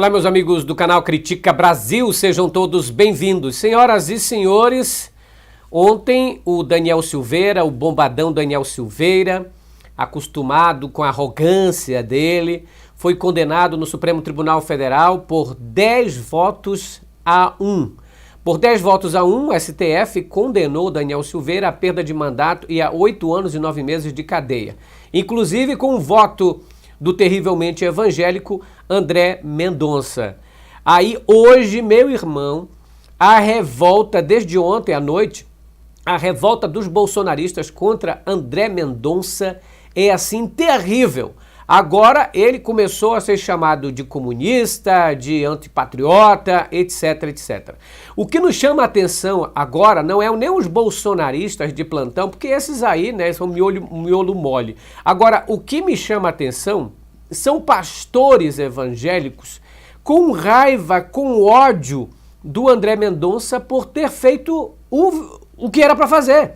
Olá, meus amigos do canal Critica Brasil, sejam todos bem-vindos. Senhoras e senhores, ontem o Daniel Silveira, o bombadão Daniel Silveira, acostumado com a arrogância dele, foi condenado no Supremo Tribunal Federal por 10 votos a 1. Por 10 votos a 1, o STF condenou Daniel Silveira à perda de mandato e a 8 anos e 9 meses de cadeia. Inclusive com o voto do terrivelmente evangélico André Mendonça. Aí hoje, meu irmão, a revolta, desde ontem à noite, a revolta dos bolsonaristas contra André Mendonça é assim terrível. Agora ele começou a ser chamado de comunista, de antipatriota, etc, etc. O que nos chama a atenção agora não é nem os bolsonaristas de plantão, porque esses aí, né, são miolo mole. Agora, o que me chama a atenção são pastores evangélicos com raiva, com ódio do André Mendonça por ter feito o que era para fazer,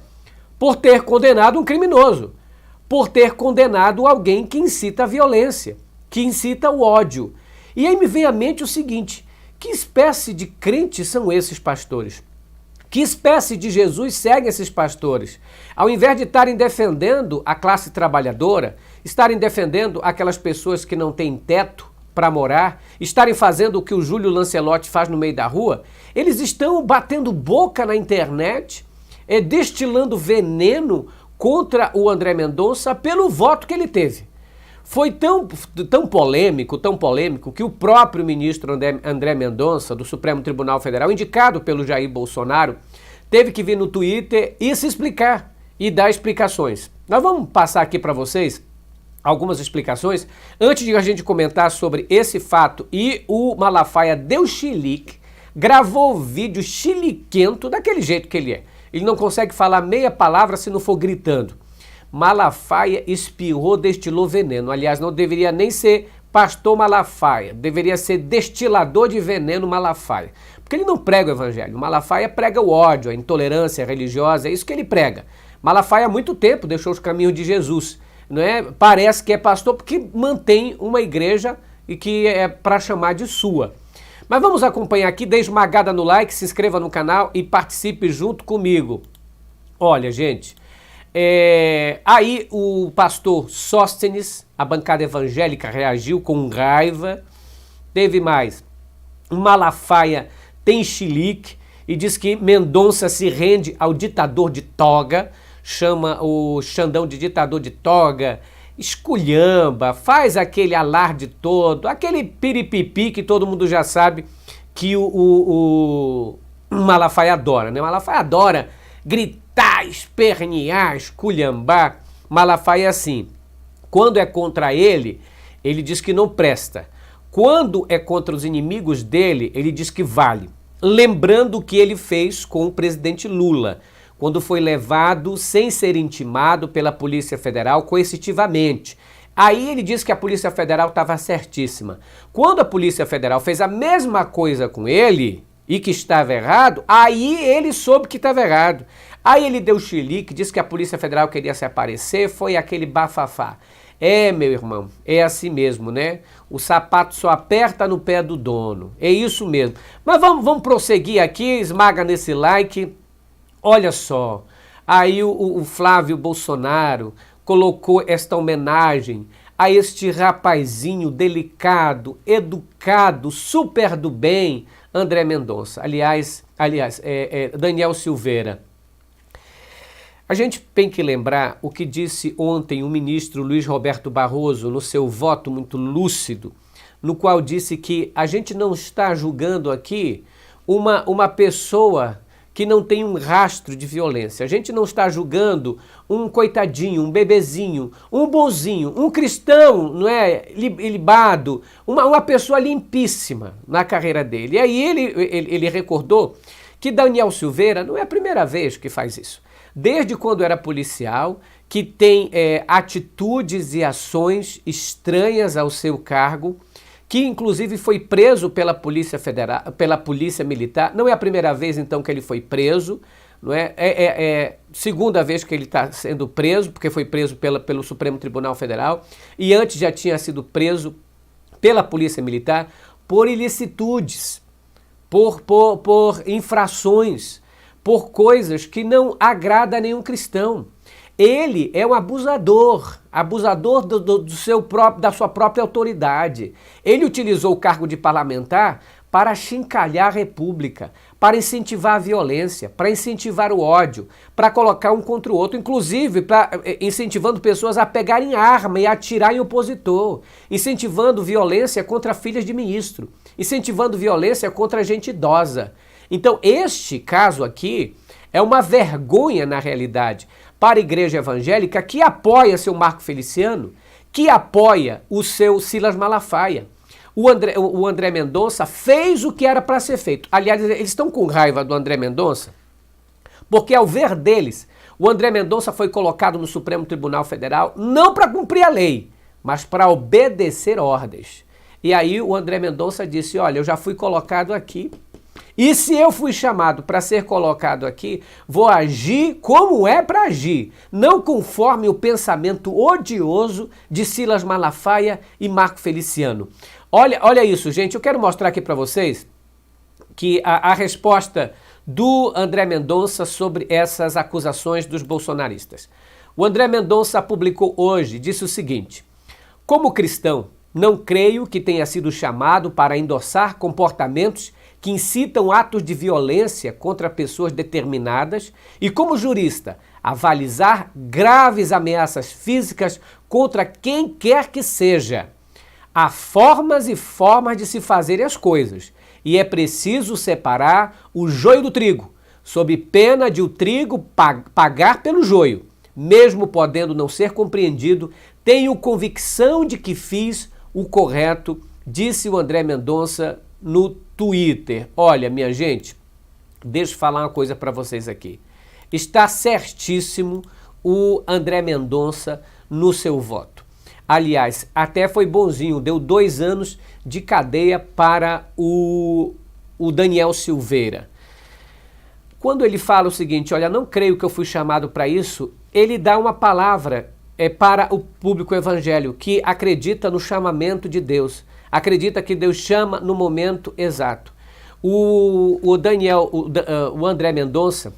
por ter condenado um criminoso, por ter condenado alguém que incita a violência, que incita o ódio. E aí me vem à mente o seguinte: que espécie de crentes são esses pastores? Que espécie de Jesus seguem esses pastores? Ao invés de estarem defendendo a classe trabalhadora, estarem defendendo aquelas pessoas que não têm teto para morar, estarem fazendo o que o Júlio Lancelotti faz no meio da rua, eles estão batendo boca na internet, destilando veneno contra o André Mendonça pelo voto que ele teve. Foi tão polêmico, que o próprio ministro André Mendonça, do Supremo Tribunal Federal, indicado pelo Jair Bolsonaro, teve que vir no Twitter e se explicar e dar explicações. Nós vamos passar aqui para vocês algumas explicações, antes de a gente comentar sobre esse fato. E o Malafaia deu chilique, gravou vídeo chiliquento daquele jeito que ele é. Ele não consegue falar meia palavra se não for gritando. Malafaia espirrou, destilou veneno. Aliás, não deveria nem ser pastor Malafaia, deveria ser destilador de veneno Malafaia. Porque ele não prega o evangelho. Malafaia prega o ódio, a intolerância religiosa, é isso que ele prega. Malafaia há muito tempo deixou os caminhos de Jesus. Não é? Parece que é pastor porque mantém uma igreja e que é para chamar de sua. Mas vamos acompanhar aqui, dê esmagada no like, se inscreva no canal e participe junto comigo. Olha, gente, aí o pastor Sóstenes, a bancada evangélica, reagiu com raiva. Teve mais, o Malafaia tem chilique e diz que Mendonça se rende ao ditador de toga, chama o Xandão de ditador de toga, esculhamba, faz aquele alarde todo, aquele piripipi que todo mundo já sabe que o Malafaia adora, né? Malafaia adora gritar, espernear, esculhambar. Malafaia é assim, quando é contra ele, ele diz que não presta. Quando é contra os inimigos dele, ele diz que vale. Lembrando o que ele fez com o presidente Lula, quando foi levado sem ser intimado pela Polícia Federal coercitivamente. Aí ele disse que a Polícia Federal estava certíssima. Quando a Polícia Federal fez a mesma coisa com ele e que estava errado, aí ele soube que estava errado. Aí ele deu chilique, disse que a Polícia Federal queria se aparecer, foi aquele bafafá. Meu irmão, é assim mesmo, né? O sapato só aperta no pé do dono. É isso mesmo. Mas vamos prosseguir aqui, esmaga nesse like. Olha só, aí o Flávio Bolsonaro colocou esta homenagem a este rapazinho delicado, educado, super do bem, André Mendonça. Aliás, Daniel Silveira. A gente tem que lembrar o que disse ontem o ministro Luiz Roberto Barroso no seu voto muito lúcido, no qual disse que a gente não está julgando aqui uma pessoa que não tem um rastro de violência. A gente não está julgando um coitadinho, um bebezinho, um bonzinho, um cristão, não é, libado, uma pessoa limpíssima na carreira dele. E aí ele recordou que Daniel Silveira não é a primeira vez que faz isso. Desde quando era policial, que tem atitudes e ações estranhas ao seu cargo, que inclusive foi preso pela Polícia Federal, pela Polícia Militar. Não é a primeira vez, então, que ele foi preso, não é? Segunda vez que ele está sendo preso, porque foi preso pelo Supremo Tribunal Federal, e antes já tinha sido preso pela Polícia Militar por ilicitudes, por infrações, por coisas que não agrada a nenhum cristão. Ele é um abusador da sua própria autoridade. Ele utilizou o cargo de parlamentar para achincalhar a república, para incentivar a violência, para incentivar o ódio, para colocar um contra o outro, inclusive incentivando pessoas a pegarem arma e atirar em opositor, incentivando violência contra filhas de ministro, incentivando violência contra gente idosa. Então, este caso aqui é uma vergonha, na realidade, para a igreja evangélica que apoia seu Marco Feliciano, que apoia o seu Silas Malafaia. O André Mendonça fez o que era para ser feito. Aliás, eles estão com raiva do André Mendonça, porque ao ver deles, o André Mendonça foi colocado no Supremo Tribunal Federal não para cumprir a lei, mas para obedecer ordens. E aí o André Mendonça disse, olha, eu já fui colocado aqui, e se eu fui chamado para ser colocado aqui, vou agir como é para agir, não conforme o pensamento odioso de Silas Malafaia e Marco Feliciano. Olha isso, gente, eu quero mostrar aqui para vocês que a resposta do André Mendonça sobre essas acusações dos bolsonaristas. O André Mendonça publicou hoje, disse o seguinte: como cristão, não creio que tenha sido chamado para endossar comportamentos que incitam atos de violência contra pessoas determinadas e, como jurista, avalizar graves ameaças físicas contra quem quer que seja. Há formas e formas de se fazer as coisas e é preciso separar o joio do trigo, sob pena de o trigo pagar pelo joio. Mesmo podendo não ser compreendido, tenho convicção de que fiz o correto, disse o André Mendonça no Twitter. Olha, minha gente, deixa eu falar uma coisa para vocês aqui. Está certíssimo o André Mendonça no seu voto. Aliás, até foi bonzinho, deu 2 anos de cadeia para o Daniel Silveira. Quando ele fala o seguinte, olha, não creio que eu fui chamado para isso, ele dá uma palavra para o público evangélico que acredita no chamamento de Deus, acredita que Deus chama no momento exato. O André Mendonça,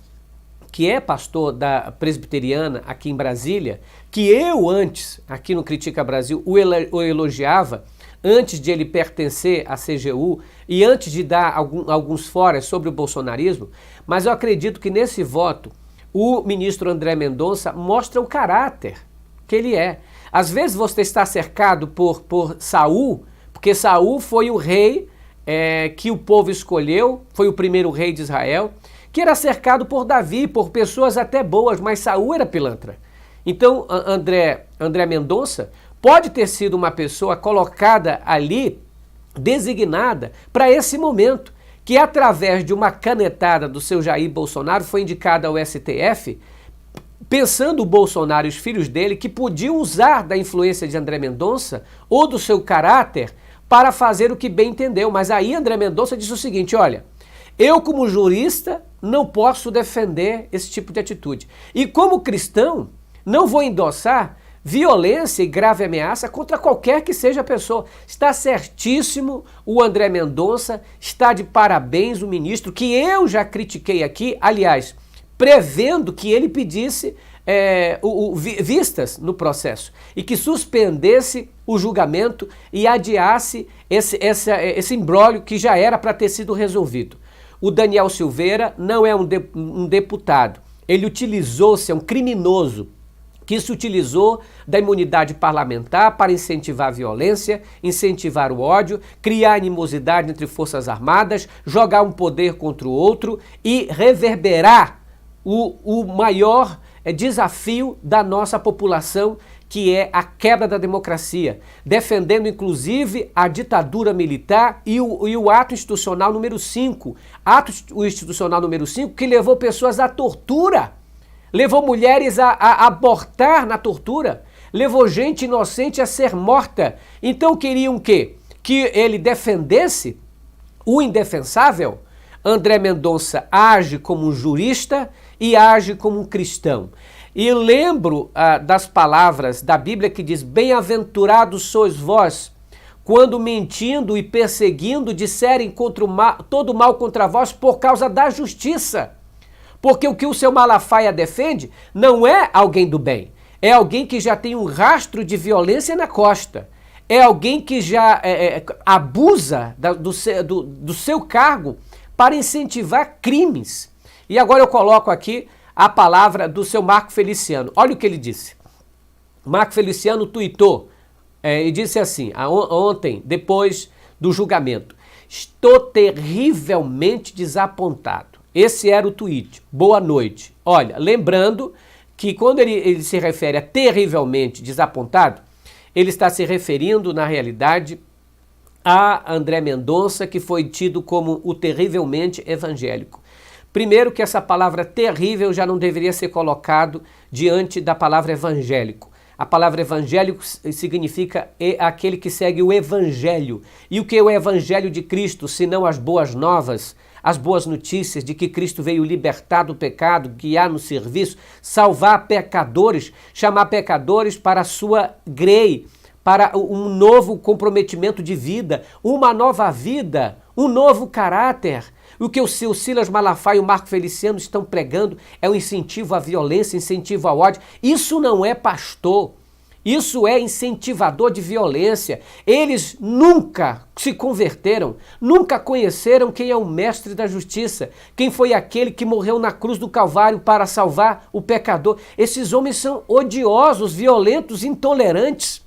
que é pastor da Presbiteriana aqui em Brasília, que eu antes, aqui no Critica Brasil, o elogiava, antes de ele pertencer à CGU e antes de dar alguns foras sobre o bolsonarismo, mas eu acredito que nesse voto o ministro André Mendonça mostra o caráter que ele é. Às vezes você está cercado por Saul, porque Saul foi o rei que o povo escolheu, foi o primeiro rei de Israel, que era cercado por Davi, por pessoas até boas, mas Saul era pilantra. Então André Mendonça pode ter sido uma pessoa colocada ali, designada para esse momento, que através de uma canetada do seu Jair Bolsonaro foi indicada ao STF, pensando o Bolsonaro e os filhos dele que podiam usar da influência de André Mendonça ou do seu caráter para fazer o que bem entendeu. Mas aí André Mendonça disse o seguinte, olha, eu como jurista não posso defender esse tipo de atitude. E como cristão, não vou endossar violência e grave ameaça contra qualquer que seja a pessoa. Está certíssimo o André Mendonça, está de parabéns o ministro, que eu já critiquei aqui, aliás, prevendo que ele pedisse vistas no processo e que suspendesse o julgamento e adiasse esse imbróglio que já era para ter sido resolvido. O Daniel Silveira não é um deputado, ele utilizou-se, é um criminoso, que se utilizou da imunidade parlamentar para incentivar a violência, incentivar o ódio, criar animosidade entre forças armadas, jogar um poder contra o outro e reverberar o maior desafio da nossa população, que é a quebra da democracia, defendendo inclusive a ditadura militar e o ato institucional número 5, que levou pessoas à tortura, levou mulheres a abortar na tortura, levou gente inocente a ser morta. Então queriam o quê? Que ele defendesse o indefensável? André Mendonça age como um jurista e age como um cristão. E lembro das palavras da Bíblia que diz, bem-aventurados sois vós, quando mentindo e perseguindo disserem todo mal contra vós por causa da justiça. Porque o que o seu Malafaia defende não é alguém do bem, é alguém que já tem um rastro de violência na costa, é alguém que já abusa do seu cargo para incentivar crimes. E agora eu coloco aqui a palavra do seu Marco Feliciano. Olha o que ele disse. Marco Feliciano tuitou e disse assim, ontem, depois do julgamento: estou terrivelmente desapontado. Esse era o tweet. Boa noite. Olha, lembrando que quando ele se refere a terrivelmente desapontado, ele está se referindo, na realidade, a André Mendonça, que foi tido como o terrivelmente evangélico. Primeiro que essa palavra terrível já não deveria ser colocado diante da palavra evangélico. A palavra evangélico significa aquele que segue o evangelho. E o que é o evangelho de Cristo, senão as boas novas, as boas notícias de que Cristo veio libertar do pecado, guiar no serviço, salvar pecadores, chamar pecadores para a sua grei, para um novo comprometimento de vida, uma nova vida, um novo caráter. O que o Silas Malafaia e o Marco Feliciano estão pregando é um incentivo à violência, incentivo ao ódio. Isso não é pastor, isso é incentivador de violência. Eles nunca se converteram, nunca conheceram quem é o mestre da justiça, quem foi aquele que morreu na cruz do Calvário para salvar o pecador. Esses homens são odiosos, violentos, intolerantes.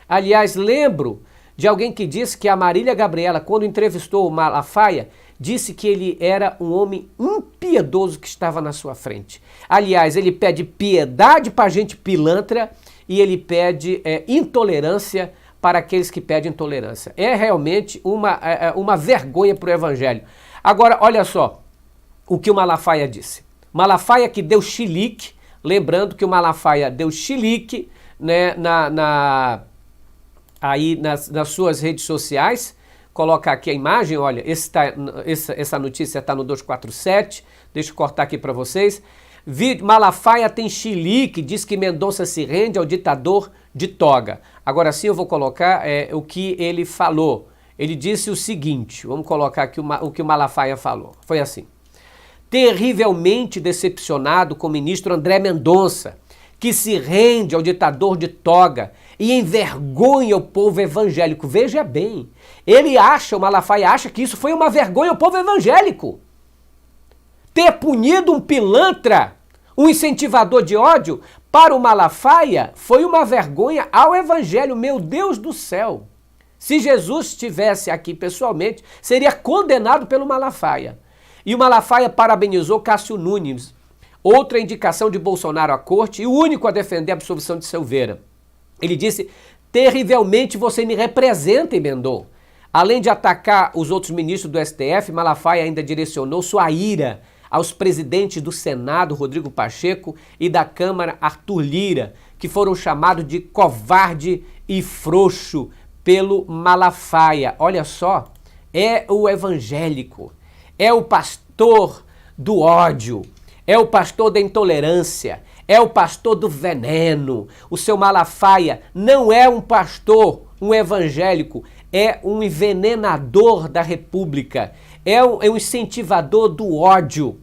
Aliás, lembro de alguém que disse que a Marília Gabriela, quando entrevistou o Malafaia, disse que ele era um homem impiedoso que estava na sua frente. Aliás, ele pede piedade para gente pilantra e ele pede intolerância para aqueles que pedem intolerância. É realmente uma vergonha para o evangelho. Agora, olha só o que o Malafaia disse. Malafaia que deu chilique, lembrando que o Malafaia deu chilique, né, aí nas suas redes sociais. Coloca aqui a imagem, olha, essa notícia está no 247, deixa eu cortar aqui para vocês. Malafaia tem chilique, diz que Mendonça se rende ao ditador de toga. Agora sim eu vou colocar o que ele falou. Ele disse o seguinte, vamos colocar aqui o que o Malafaia falou. Foi assim: terrivelmente decepcionado com o ministro André Mendonça, que se rende ao ditador de toga e envergonha o povo evangélico. Veja bem, o Malafaia acha que isso foi uma vergonha ao povo evangélico. Ter punido um pilantra, um incentivador de ódio, para o Malafaia foi uma vergonha ao evangelho. Meu Deus do céu! Se Jesus estivesse aqui pessoalmente, seria condenado pelo Malafaia. E o Malafaia parabenizou Cássio Nunes, outra indicação de Bolsonaro à corte e o único a defender a absolvição de Silveira. Ele disse: terrivelmente você me representa, emendou. Além de atacar os outros ministros do STF, Malafaia ainda direcionou sua ira aos presidentes do Senado, Rodrigo Pacheco, e da Câmara, Arthur Lira, que foram chamados de covarde e frouxo pelo Malafaia. Olha só, é o evangélico, é o pastor do ódio, é o pastor da intolerância, é o pastor do veneno. O seu Malafaia não é um pastor, um evangélico, é um envenenador da República, é um incentivador do ódio,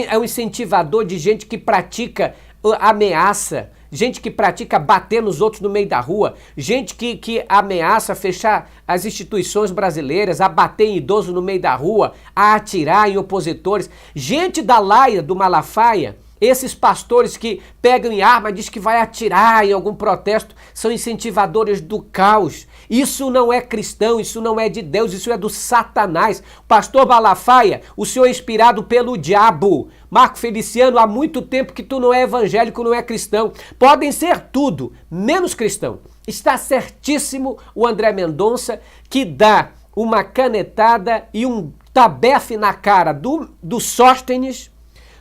é um incentivador de gente que pratica ameaça, gente que pratica bater nos outros no meio da rua, gente que ameaça fechar as instituições brasileiras, a bater em idosos no meio da rua, a atirar em opositores, gente da laia do Malafaia. Esses pastores que pegam em arma e dizem que vai atirar em algum protesto são incentivadores do caos. Isso não é cristão, isso não é de Deus, isso é do Satanás. Pastor Malafaia, o senhor é inspirado pelo diabo. Marco Feliciano, há muito tempo que tu não é evangélico, não é cristão. Podem ser tudo, menos cristão. Está certíssimo o André Mendonça, que dá uma canetada e um tabefe na cara do Sóstenes,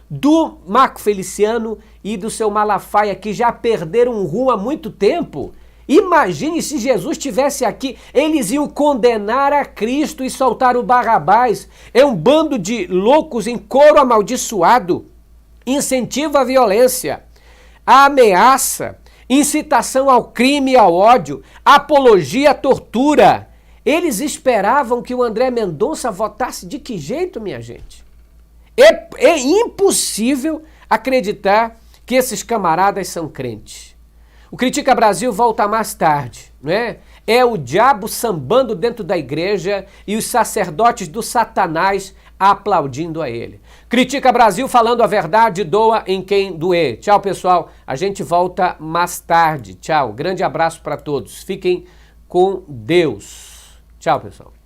do Marco Feliciano e do seu Malafaia, que já perderam o rumo há muito tempo. Imagine se Jesus estivesse aqui, eles iam condenar a Cristo e soltar o Barrabás. É um bando de loucos em coro amaldiçoado, incentivo à violência, à ameaça, incitação ao crime e ao ódio, apologia à tortura. Eles esperavam que o André Mendonça votasse de que jeito, minha gente? É impossível acreditar que esses camaradas são crentes. O Critica Brasil volta mais tarde, né? É o diabo sambando dentro da igreja e os sacerdotes do Satanás aplaudindo a ele. Critica Brasil falando a verdade, doa em quem doer. Tchau, pessoal. A gente volta mais tarde. Tchau. Grande abraço para todos. Fiquem com Deus. Tchau, pessoal.